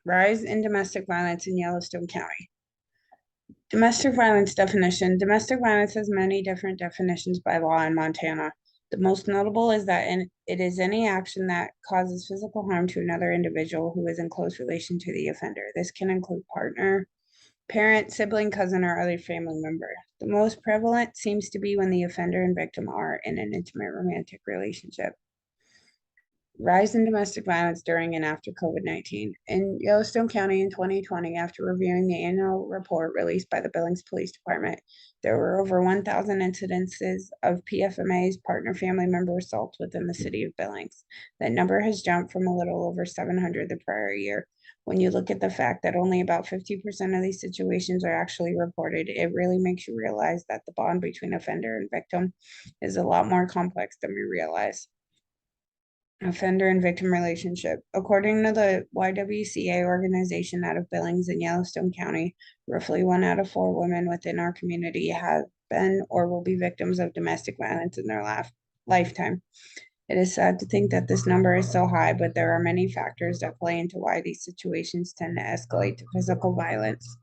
Rise in domestic violence in Yellowstone County. Domestic violence definition. Domestic violence has many different definitions by law in Montana. The most notable is that it is any action that causes physical harm to another individual who is in close relation to the offender. This can include partner, parent, sibling, cousin, or other family member. The most prevalent seems to be when the offender and victim are in an intimate romantic relationship. Rise in domestic violence during and after COVID-19. In Yellowstone County in 2020, after reviewing the annual report released by the Billings Police Department, there were over 1,000 incidences of PFMA's partner family member assaults within the city of Billings. That number has jumped from a little over 700 the prior year. When you look at the fact that only about 50% of these situations are actually reported, it really makes you realize that the bond between offender and victim is a lot more complex than we realize. Offender and victim relationship. According to the YWCA organization out of Billings in Yellowstone County, roughly 1 out of 4 women within our community have been or will be victims of domestic violence in their lifetime. It is sad to think that this number is so high, but there are many factors that play into why these situations tend to escalate to physical violence.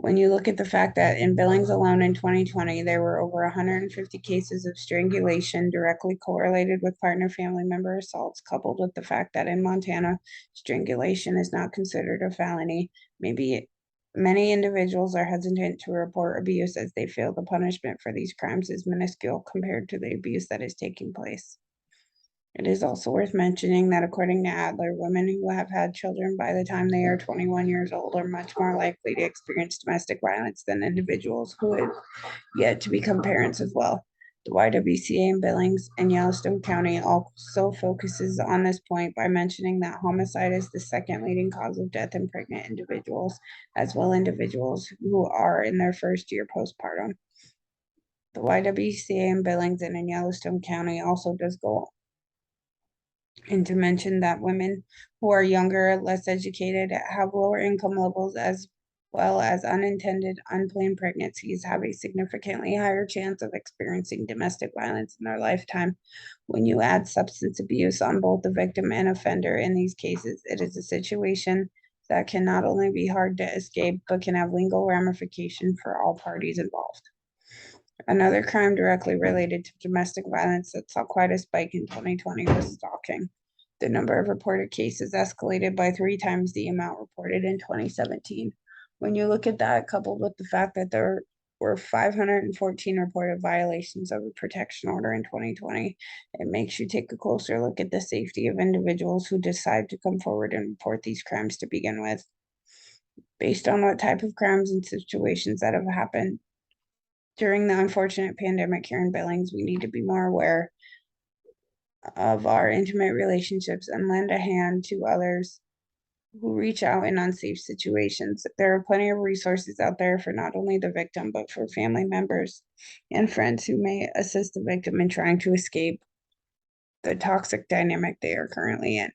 When you look at the fact that in Billings alone in 2020, there were over 150 cases of strangulation directly correlated with partner family member assaults, coupled with the fact that in Montana, strangulation is not considered a felony, maybe many individuals are hesitant to report abuse as they feel the punishment for these crimes is minuscule compared to the abuse that is taking place. It is also worth mentioning that according to Adler, women who have had children by the time they are 21 years old are much more likely to experience domestic violence than individuals who have yet to become parents as well. The YWCA in Billings and Yellowstone County also focuses on this point by mentioning that homicide is the second leading cause of death in pregnant individuals, as well as individuals who are in their first year postpartum. The YWCA in Billings and in Yellowstone County also does go and to mention that women who are younger, less educated, have lower income levels, as well as unintended, unplanned pregnancies, have a significantly higher chance of experiencing domestic violence in their lifetime. When you add substance abuse on both the victim and offender in these cases, it is a situation that can not only be hard to escape, but can have legal ramifications for all parties involved. Another crime directly related to domestic violence that saw quite a spike in 2020 was stalking. The number of reported cases escalated by 3 times the amount reported in 2017. When you look at that, coupled with the fact that there were 514 reported violations of a protection order in 2020, it makes you take a closer look at the safety of individuals who decide to come forward and report these crimes to begin with. Based on what type of crimes and situations that have happened during the unfortunate pandemic here in Billings, we need to be more aware of our intimate relationships and lend a hand to others who reach out in unsafe situations. There are plenty of resources out there for not only the victim, but for family members and friends who may assist the victim in trying to escape the toxic dynamic they are currently in.